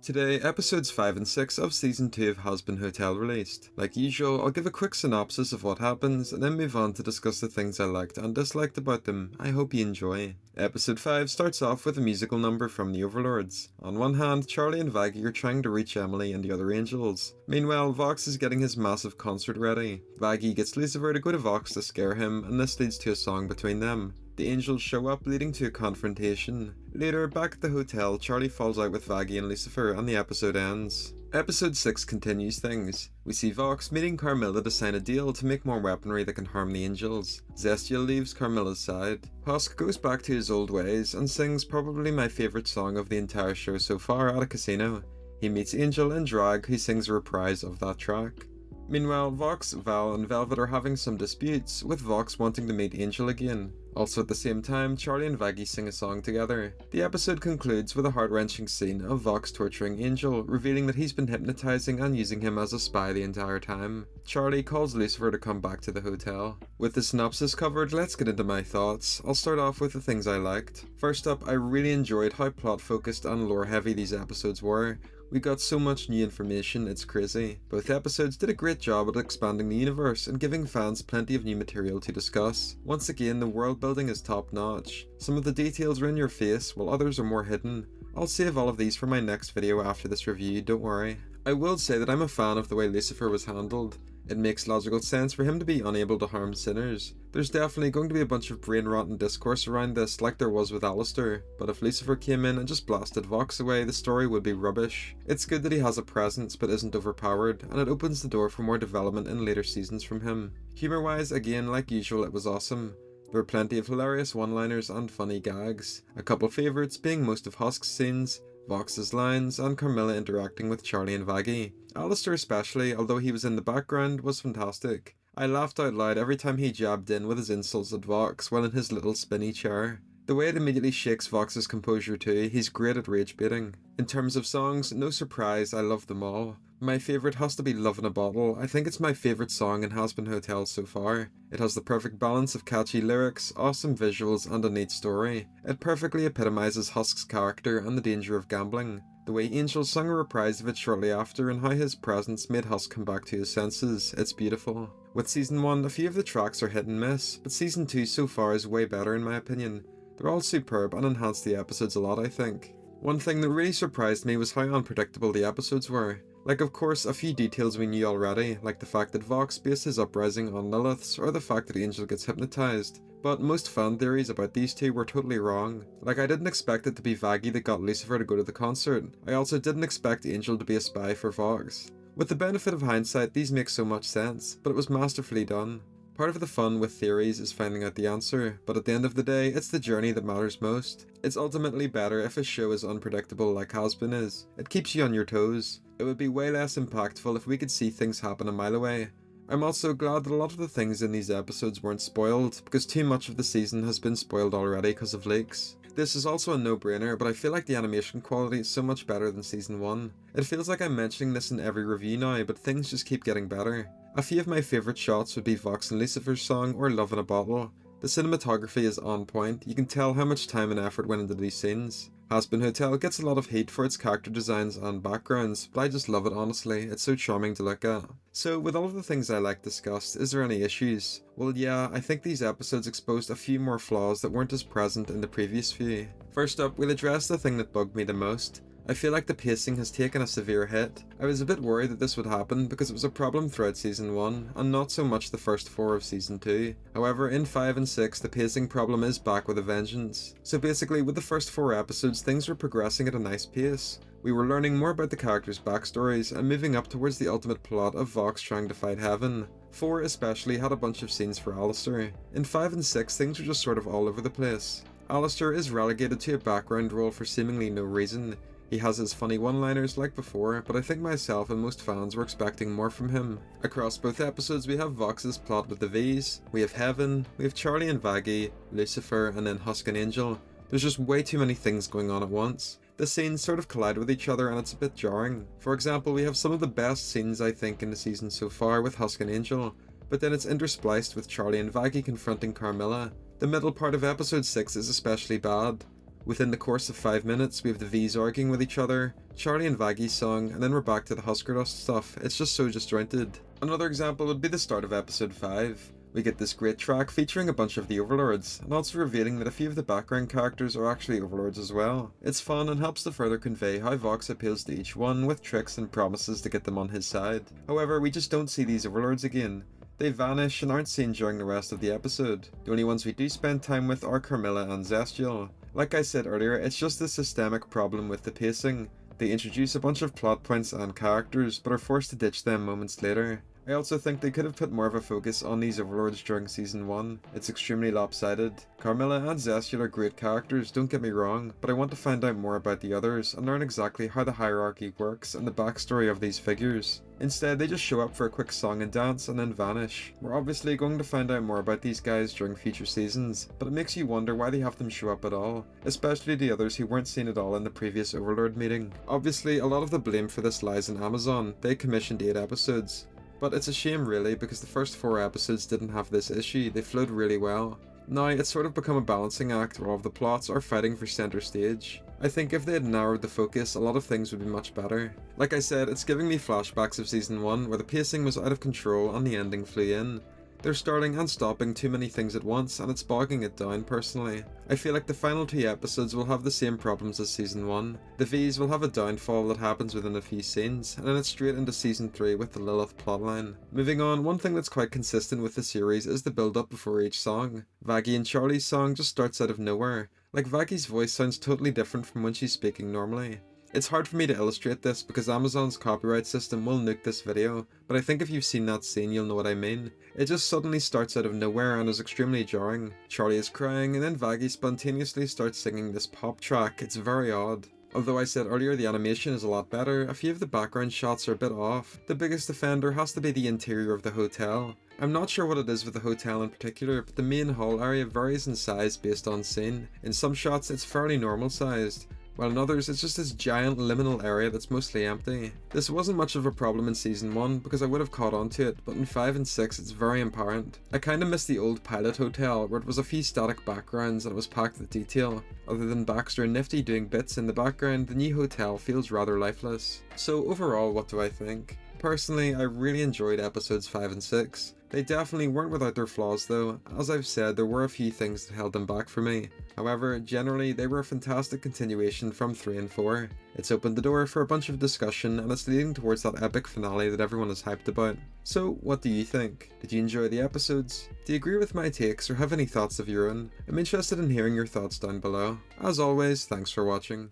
Today, episodes 5 and 6 of season 2 of Hazbin Hotel released. Like usual, I'll give a quick synopsis of what happens and then move on to discuss the things I liked and disliked about them. I hope you enjoy. Episode 5 starts off with a musical number from the Overlords. On one hand, Charlie and Vaggie are trying to reach Emily and the other angels. Meanwhile, Vox is getting his massive concert ready. Vaggie gets Lucifer to go to Vox to scare him, and this leads to a song between them. The angels show up, leading to a confrontation. Later, back at the hotel, Charlie falls out with Vaggie and Lucifer, and the episode ends. Episode 6 continues things. We see Vox meeting Carmilla to sign a deal to make more weaponry that can harm the angels. Zestial leaves Carmilla's side. Husk goes back to his old ways and sings probably my favourite song of the entire show so far at a casino. He meets Angel in drag, who sings a reprise of that track. Meanwhile, Vox, Val and Velvet are having some disputes, with Vox wanting to meet Angel again. Also at the same time, Charlie and Vaggie sing a song together. The episode concludes with a heart-wrenching scene of Vox torturing Angel, revealing that he's been hypnotizing and using him as a spy the entire time. Charlie calls Lucifer to come back to the hotel. With the synopsis covered, let's get into my thoughts. I'll start off with the things I liked. First up, I really enjoyed how plot-focused and lore-heavy these episodes were. We got so much new information, it's crazy. Both episodes did a great job at expanding the universe and giving fans plenty of new material to discuss. Once again, the world building is top notch. Some of the details are in your face, while others are more hidden. I'll save all of these for my next video after this review, don't worry. I will say that I'm a fan of the way Lucifer was handled. It makes logical sense for him to be unable to harm sinners. There's definitely going to be a bunch of brain-rotten discourse around this like there was with Alistair, but if Lucifer came in and just blasted Vox away, the story would be rubbish. It's good that he has a presence but isn't overpowered, and it opens the door for more development in later seasons from him. Humour-wise, again, like usual, it was awesome. There were plenty of hilarious one-liners and funny gags. A couple favourites being most of Husk's scenes, Vox's lines, and Carmilla interacting with Charlie and Vaggie. Alistair especially, although he was in the background, was fantastic. I laughed out loud every time he jabbed in with his insults at Vox while in his little spinny chair. The way it immediately shakes Vox's composure too, he's great at rage baiting. In terms of songs, no surprise, I love them all. My favourite has to be Love in a Bottle. I think it's my favourite song in Hazbin Hotel so far. It has the perfect balance of catchy lyrics, awesome visuals and a neat story. It perfectly epitomises Husk's character and the danger of gambling. The way Angel sung a reprise of it shortly after and how his presence made Husk come back to his senses, it's beautiful. With Season 1, a few of the tracks are hit and miss, but Season 2 so far is way better in my opinion. They're all superb and enhance the episodes a lot, I think. One thing that really surprised me was how unpredictable the episodes were. Like, of course, a few details we knew already, like the fact that Vox based his uprising on Lilith's, or the fact that Angel gets hypnotized. But most fan theories about these two were totally wrong. Like, I didn't expect it to be Vaggie that got Lucifer to go to the concert. I also didn't expect Angel to be a spy for Vox. With the benefit of hindsight, these make so much sense, but it was masterfully done. Part of the fun with theories is finding out the answer, but at the end of the day, it's the journey that matters most. It's ultimately better if a show is unpredictable like Hazbin is. It keeps you on your toes. It would be way less impactful if we could see things happen a mile away. I'm also glad that a lot of the things in these episodes weren't spoiled, because too much of the season has been spoiled already because of leaks. This is also a no-brainer, but I feel like the animation quality is so much better than Season 1. It feels like I'm mentioning this in every review now, but things just keep getting better. A few of my favourite shots would be Vox and Lucifer's song or Love in a Bottle. The cinematography is on point, you can tell how much time and effort went into these scenes. Hazbin Hotel gets a lot of hate for its character designs and backgrounds, but I just love it honestly, it's so charming to look at. So with all of the things I like discussed, is there any issues? Well yeah, I think these episodes exposed a few more flaws that weren't as present in the previous few. First up, we'll address the thing that bugged me the most. I feel like the pacing has taken a severe hit. I was a bit worried that this would happen because it was a problem throughout Season 1, and not so much the first 4 of Season 2. However, in 5 and 6, the pacing problem is back with a vengeance. So basically, with the first 4 episodes, things were progressing at a nice pace. We were learning more about the characters' backstories and moving up towards the ultimate plot of Vox trying to fight Heaven. 4 especially had a bunch of scenes for Alistair. In 5 and 6, things were just sort of all over the place. Alistair is relegated to a background role for seemingly no reason. He has his funny one-liners like before, but I think myself and most fans were expecting more from him. Across both episodes we have Vox's plot with the V's, we have Heaven, we have Charlie and Vaggie, Lucifer, and then Husk and Angel. There's just way too many things going on at once. The scenes sort of collide with each other and it's a bit jarring. For example, we have some of the best scenes I think in the season so far with Husk and Angel, but then it's interspliced with Charlie and Vaggie confronting Carmilla. The middle part of episode 6 is especially bad. Within the course of 5 minutes, we have the V's arguing with each other, Charlie and Vaggy's song, and then we're back to the Husker Dust stuff. It's just so disjointed. Another example would be the start of episode 5. We get this great track featuring a bunch of the Overlords, and also revealing that a few of the background characters are actually Overlords as well. It's fun and helps to further convey how Vox appeals to each one with tricks and promises to get them on his side. However, we just don't see these Overlords again. They vanish and aren't seen during the rest of the episode. The only ones we do spend time with are Carmilla and Zestial. Like I said earlier, it's just a systemic problem with the pacing. They introduce a bunch of plot points and characters, but are forced to ditch them moments later. I also think they could have put more of a focus on these Overlords during Season 1. It's extremely lopsided. Carmilla and Zestial are great characters, don't get me wrong, but I want to find out more about the others and learn exactly how the hierarchy works and the backstory of these figures. Instead, they just show up for a quick song and dance and then vanish. We're obviously going to find out more about these guys during future seasons, but it makes you wonder why they have them show up at all, especially the others who weren't seen at all in the previous Overlord meeting. Obviously, a lot of the blame for this lies in Amazon. They commissioned 8 episodes. But it's a shame really, because the first 4 episodes didn't have this issue. They flowed really well. Now, it's sort of become a balancing act where all of the plots are fighting for center stage. I think if they had narrowed the focus, a lot of things would be much better. Like I said, it's giving me flashbacks of Season 1 where the pacing was out of control and the ending flew in. They're starting and stopping too many things at once, and it's bogging it down personally. I feel like the final 2 episodes will have the same problems as Season 1. The V's will have a downfall that happens within a few scenes, and then it's straight into Season 3 with the Lilith plotline. Moving on, one thing that's quite consistent with the series is the build-up before each song. Vaggy and Charlie's song just starts out of nowhere. Like, Vaggy's voice sounds totally different from when she's speaking normally. It's hard for me to illustrate this because Amazon's copyright system will nuke this video, but I think if you've seen that scene you'll know what I mean. It just suddenly starts out of nowhere and is extremely jarring. Charlie is crying and then Vaggy spontaneously starts singing this pop track. It's very odd. Although I said earlier the animation is a lot better, a few of the background shots are a bit off. The biggest offender has to be the interior of the hotel. I'm not sure what it is with the hotel in particular, but the main hall area varies in size based on scene. In some shots it's fairly normal sized, while in others it's just this giant liminal area that's mostly empty. This wasn't much of a problem in Season 1 because I would have caught on to it, but in 5 and 6 it's very apparent. I kinda miss the old pilot hotel where it was a few static backgrounds and it was packed with detail. Other than Baxter and Nifty doing bits in the background, the new hotel feels rather lifeless. So overall, what do I think? Personally, I really enjoyed episodes 5 and 6. They definitely weren't without their flaws though. As I've said, there were a few things that held them back for me. However, generally they were a fantastic continuation from 3 and 4. It's opened the door for a bunch of discussion and it's leading towards that epic finale that everyone is hyped about. So, what do you think? Did you enjoy the episodes? Do you agree with my takes or have any thoughts of your own? I'm interested in hearing your thoughts down below. As always, thanks for watching.